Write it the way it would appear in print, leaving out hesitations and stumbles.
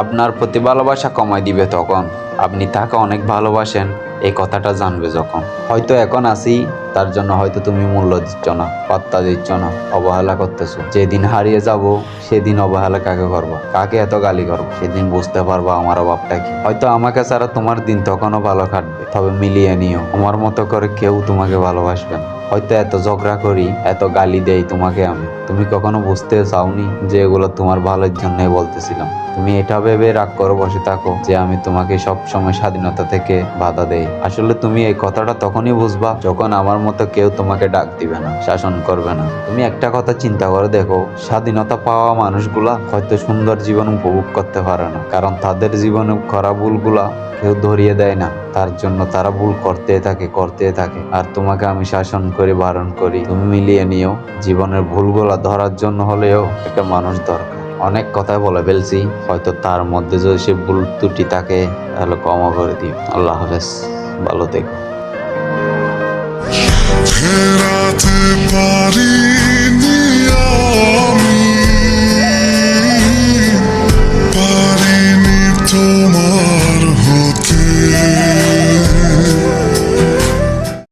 আপনার প্রতি ভালোবাসা কমাই দিবে তখন আপনি তাকে অনেক ভালোবাসেন এই কথাটা জানবে যখন। হয়তো এখন আসি তার জন্য হয়তো তুমি মূল্য দিচ্ছ না, পাত্তা দিচ্ছ না, অবহেলা করতেছো। যেদিন হারিয়ে যাব সেদিন অবহেলা কাকে করবো, কাকে এত গালি করবো, সেদিন বুঝতে পারবো আমার অভাবটা কি। হয়তো আমাকে ছাড়া তোমার দিন তখনও ভালো কাটবে, তবে মিলিয়ে নিও, আমার মতো করে কেউ তোমাকে ভালোবাসবে না। হয়তো এত ঝগড়া করি, এত গালি দেই তোমাকে আমি, তুমি কখনো বুঝতে চাওনি যে এগুলো তোমার ভালোর জন্যই বলতেছিলাম। তুমি এটা ভেবে রাগ করে বসে থাকো যে আমি তোমাকে সব সময় স্বাধীনতা থেকে বাধা দেই। আসলে তুমি এই কথাটা তখনই বুঝবা যখন আমার মতো কেউ তোমাকে ডাক দিবে না, শাসন করবে না। তুমি একটা কথা চিন্তা করে দেখো, স্বাধীনতা পাওয়া মানুষগুলা হয়তো সুন্দর জীবন উপভোগ করতে পারে না, কারণ তাদের জীবনে করা ভুলগুলা কেউ ধরিয়ে দেয় না। তার জন্য তারা ভুল করতে থাকে। আর তোমাকে আমি শাসন করি, বারণ করি, তুমি মিলিয়ে নিও। জীবনের ভুলগুলা ধরার জন্য হলেও একটা মানুষ দরকার। অনেক কথাই বলে ফেলছি, হয়তো তার মধ্যে যদি সে ভুল ত্রুটি থাকে তাহলে ক্ষমা করে দিও। আল্লাহ হাফেজ, ভালো থেকো। ফেরাতে পারি